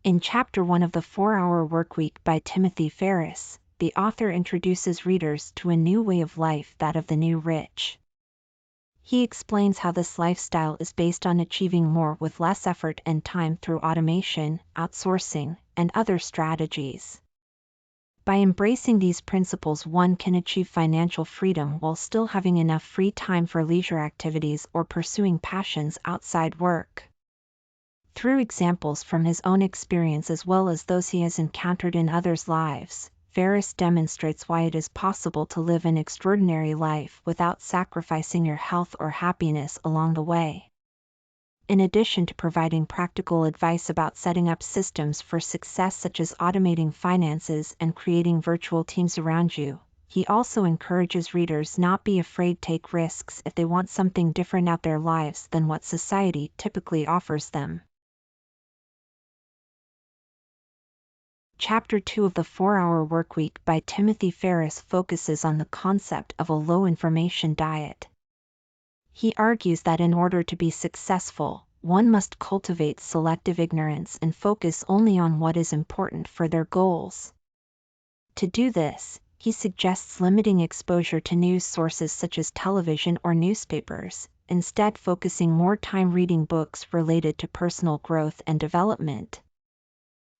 In Chapter 1 of the 4-Hour Workweek by Timothy Ferriss, the author introduces readers to a new way of life, that of the new rich. He explains how this lifestyle is based on achieving more with less effort and time through automation, outsourcing, and other strategies. By embracing these principles, one can achieve financial freedom while still having enough free time for leisure activities or pursuing passions outside work. Through examples from his own experience as well as those he has encountered in others' lives, Ferriss demonstrates why it is possible to live an extraordinary life without sacrificing your health or happiness along the way. In addition to providing practical advice about setting up systems for success such as automating finances and creating virtual teams around you, he also encourages readers not be afraid to take risks if they want something different out their lives than what society typically offers them. Chapter 2 of the 4-Hour Workweek by Timothy Ferriss focuses on the concept of a low-information diet. He argues that in order to be successful, one must cultivate selective ignorance and focus only on what is important for their goals. To do this, he suggests limiting exposure to news sources such as television or newspapers, instead focusing more time reading books related to personal growth and development.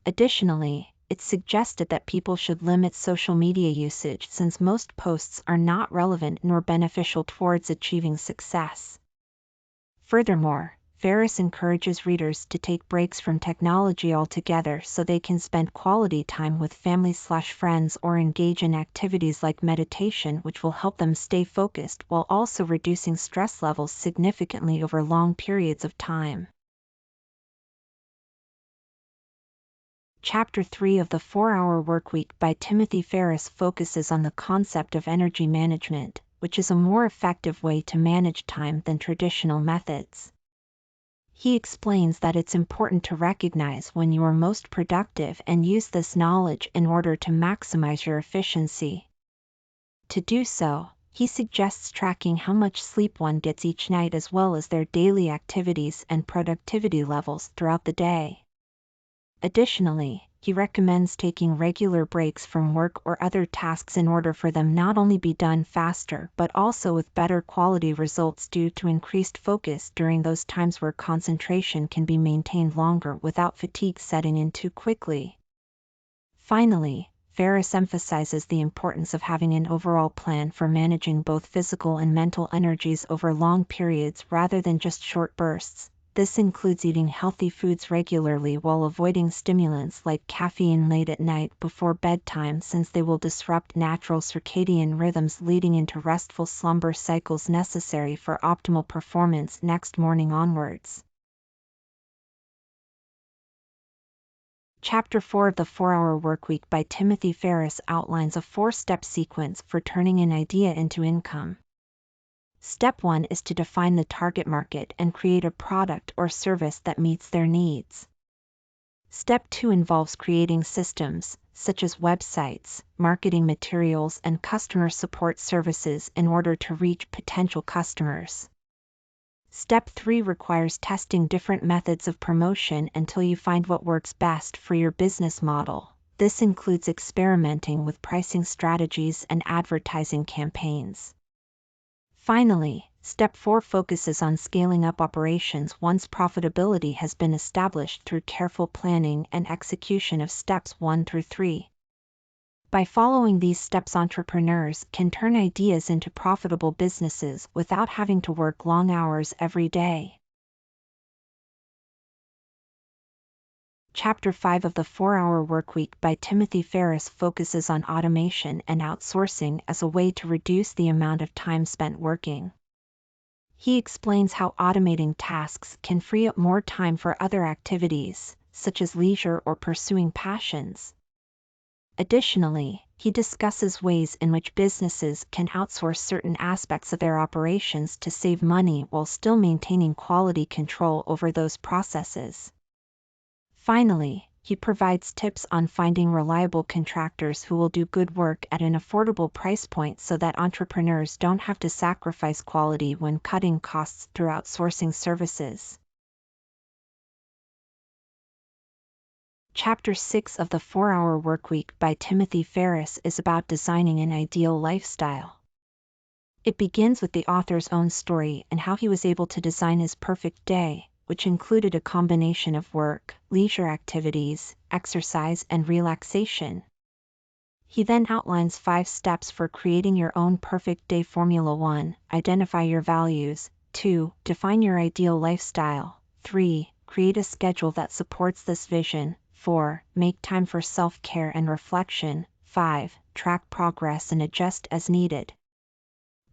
Additionally, it's suggested that people should limit social media usage since most posts are not relevant nor beneficial towards achieving success. Furthermore, Ferriss encourages readers to take breaks from technology altogether so they can spend quality time with family/friends or engage in activities like meditation, which will help them stay focused while also reducing stress levels significantly over long periods of time. Chapter 3 of the 4-Hour Workweek by Timothy Ferriss focuses on the concept of energy management, which is a more effective way to manage time than traditional methods. He explains that it's important to recognize when you are most productive and use this knowledge in order to maximize your efficiency. To do so, he suggests tracking how much sleep one gets each night as well as their daily activities and productivity levels throughout the day. Additionally, he recommends taking regular breaks from work or other tasks in order for them not only be done faster but also with better quality results due to increased focus during those times where concentration can be maintained longer without fatigue setting in too quickly. Finally, Ferriss emphasizes the importance of having an overall plan for managing both physical and mental energies over long periods rather than just short bursts. This includes eating healthy foods regularly while avoiding stimulants like caffeine late at night before bedtime, since they will disrupt natural circadian rhythms leading into restful slumber cycles necessary for optimal performance next morning onwards. Chapter 4 of the 4-Hour Workweek by Timothy Ferriss outlines a 4-step sequence for turning an idea into income. Step 1 is to define the target market and create a product or service that meets their needs. Step 2 involves creating systems, such as websites, marketing materials, and customer support services in order to reach potential customers. Step 3 requires testing different methods of promotion until you find what works best for your business model. This includes experimenting with pricing strategies and advertising campaigns. Finally, Step 4 focuses on scaling up operations once profitability has been established through careful planning and execution of Steps 1 through 3. By following these steps, entrepreneurs can turn ideas into profitable businesses without having to work long hours every day. Chapter 5 of the 4-Hour Workweek by Timothy Ferriss focuses on automation and outsourcing as a way to reduce the amount of time spent working. He explains how automating tasks can free up more time for other activities, such as leisure or pursuing passions. Additionally, he discusses ways in which businesses can outsource certain aspects of their operations to save money while still maintaining quality control over those processes. Finally, he provides tips on finding reliable contractors who will do good work at an affordable price point so that entrepreneurs don't have to sacrifice quality when cutting costs through outsourcing services. Chapter 6 of the 4-Hour Workweek by Timothy Ferriss is about designing an ideal lifestyle. It begins with the author's own story and how he was able to design his perfect day, which included a combination of work, leisure activities, exercise, and relaxation. He then outlines 5 steps for creating your own perfect day. Formula 1. Identify your values. 2. Define your ideal lifestyle. 3. Create a schedule that supports this vision. 4. Make time for self-care and reflection. 5. Track progress and adjust as needed.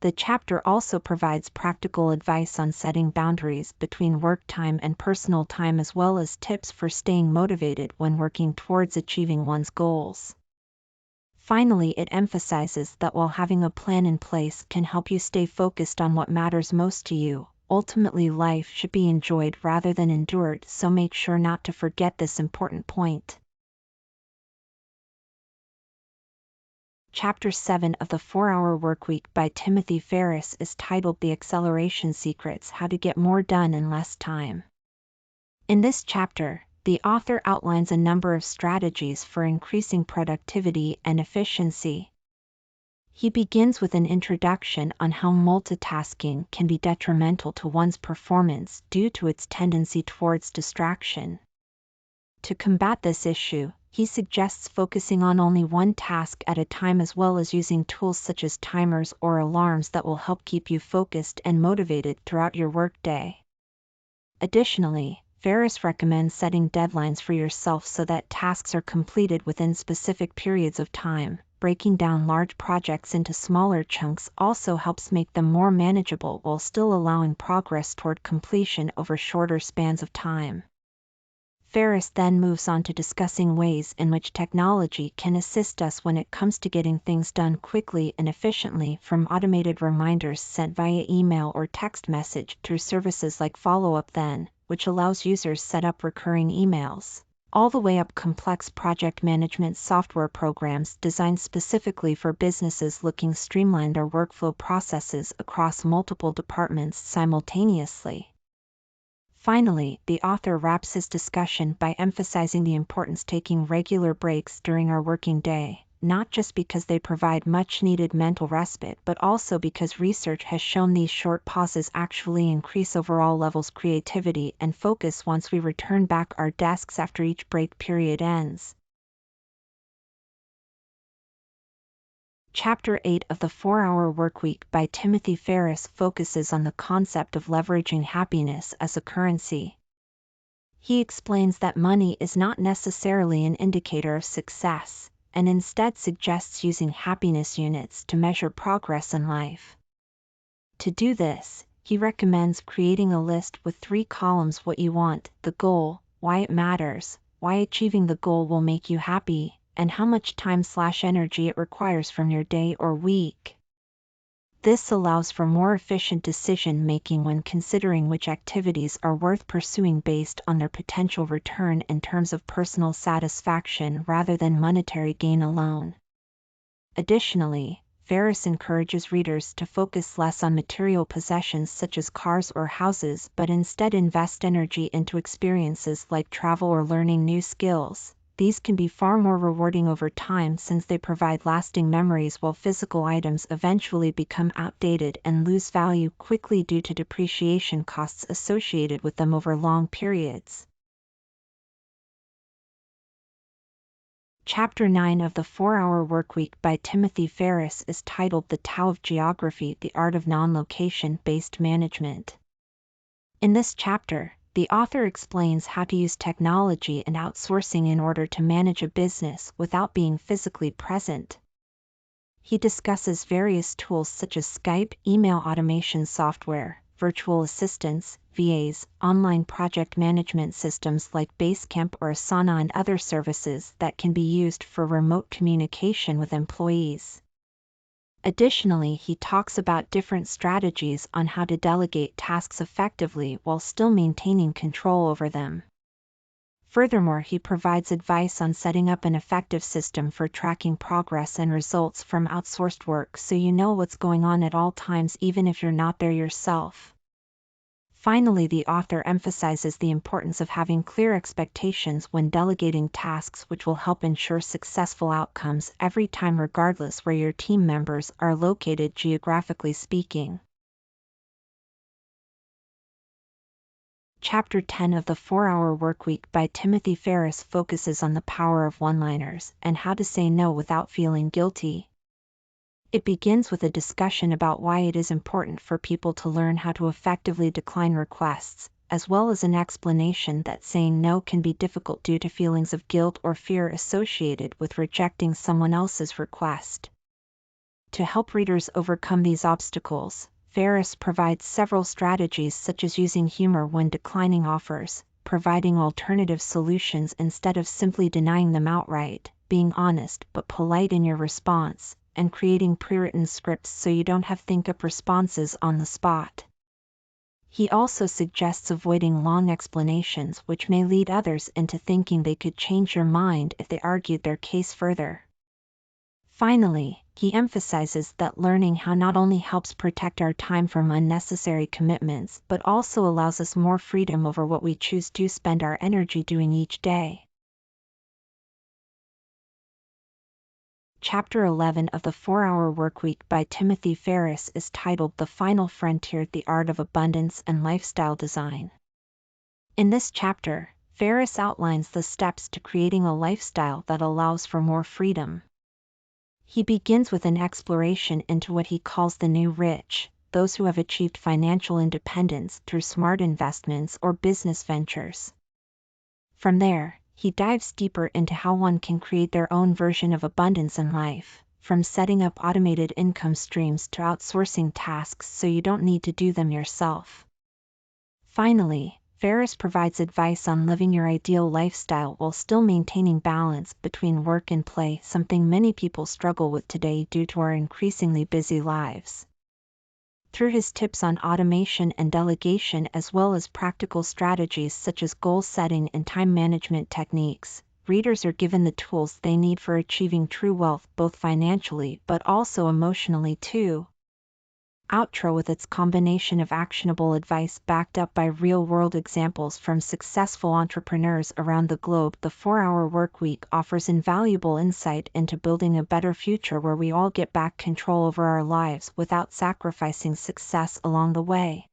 The chapter also provides practical advice on setting boundaries between work time and personal time, as well as tips for staying motivated when working towards achieving one's goals. Finally, it emphasizes that while having a plan in place can help you stay focused on what matters most to you, ultimately life should be enjoyed rather than endured, so make sure not to forget this important point. Chapter 7 of the 4-Hour Workweek by Timothy Ferriss is titled The Acceleration Secrets: How to Get More Done in Less Time. In this chapter, the author outlines a number of strategies for increasing productivity and efficiency. He begins with an introduction on how multitasking can be detrimental to one's performance due to its tendency towards distraction. To combat this issue, he suggests focusing on only one task at a time, as well as using tools such as timers or alarms that will help keep you focused and motivated throughout your workday. Additionally, Ferriss recommends setting deadlines for yourself so that tasks are completed within specific periods of time. Breaking down large projects into smaller chunks also helps make them more manageable while still allowing progress toward completion over shorter spans of time. Ferriss then moves on to discussing ways in which technology can assist us when it comes to getting things done quickly and efficiently, from automated reminders sent via email or text message through services like Follow Up Then, which allows users set up recurring emails, all the way up complex project management software programs designed specifically for businesses looking to streamline their workflow processes across multiple departments simultaneously. Finally, the author wraps his discussion by emphasizing the importance of taking regular breaks during our working day, not just because they provide much-needed mental respite, but also because research has shown these short pauses actually increase overall levels of creativity and focus once we return back our desks after each break period ends. Chapter 8 of the 4-Hour Workweek by Timothy Ferriss focuses on the concept of leveraging happiness as a currency. He explains that money is not necessarily an indicator of success, and instead suggests using happiness units to measure progress in life. To do this, he recommends creating a list with 3 columns: what you want, the goal, why it matters, why achieving the goal will make you happy, and how much time/energy it requires from your day or week. This allows for more efficient decision-making when considering which activities are worth pursuing based on their potential return in terms of personal satisfaction rather than monetary gain alone. Additionally, Ferriss encourages readers to focus less on material possessions such as cars or houses, but instead invest energy into experiences like travel or learning new skills. These can be far more rewarding over time since they provide lasting memories, while physical items eventually become outdated and lose value quickly due to depreciation costs associated with them over long periods. Chapter 9 of the 4-Hour Workweek by Timothy Ferriss is titled The Tao of Geography: The Art of Non-Location-Based Management. In this chapter, the author explains how to use technology and outsourcing in order to manage a business without being physically present. He discusses various tools such as Skype, email automation software, virtual assistants, VAs, online project management systems like Basecamp or Asana, and other services that can be used for remote communication with employees. Additionally, he talks about different strategies on how to delegate tasks effectively while still maintaining control over them. Furthermore, he provides advice on setting up an effective system for tracking progress and results from outsourced work so you know what's going on at all times, even if you're not there yourself. Finally, the author emphasizes the importance of having clear expectations when delegating tasks, which will help ensure successful outcomes every time, regardless where your team members are located geographically speaking. Chapter 10 of the 4-Hour Workweek by Timothy Ferriss focuses on the power of one-liners and how to say no without feeling guilty. It begins with a discussion about why it is important for people to learn how to effectively decline requests, as well as an explanation that saying no can be difficult due to feelings of guilt or fear associated with rejecting someone else's request. To help readers overcome these obstacles, Ferriss provides several strategies, such as using humor when declining offers, providing alternative solutions instead of simply denying them outright, being honest but polite in your response, and creating pre-written scripts so you don't have to think up responses on the spot. He also suggests avoiding long explanations, which may lead others into thinking they could change your mind if they argued their case further. Finally, he emphasizes that learning how not only helps protect our time from unnecessary commitments but also allows us more freedom over what we choose to spend our energy doing each day. Chapter 11 of the 4-Hour Workweek by Timothy Ferriss is titled The Final Frontier: The Art of Abundance and Lifestyle Design. In this chapter, Ferriss outlines the steps to creating a lifestyle that allows for more freedom. He begins with an exploration into what he calls the new rich, those who have achieved financial independence through smart investments or business ventures. From there, he dives deeper into how one can create their own version of abundance in life, from setting up automated income streams to outsourcing tasks so you don't need to do them yourself. Finally, Ferriss provides advice on living your ideal lifestyle while still maintaining balance between work and play, something many people struggle with today due to our increasingly busy lives. Through his tips on automation and delegation, as well as practical strategies such as goal setting and time management techniques, readers are given the tools they need for achieving true wealth, both financially but also emotionally too. Outro: with its combination of actionable advice backed up by real-world examples from successful entrepreneurs around the globe, the 4-Hour Workweek offers invaluable insight into building a better future where we all get back control over our lives without sacrificing success along the way.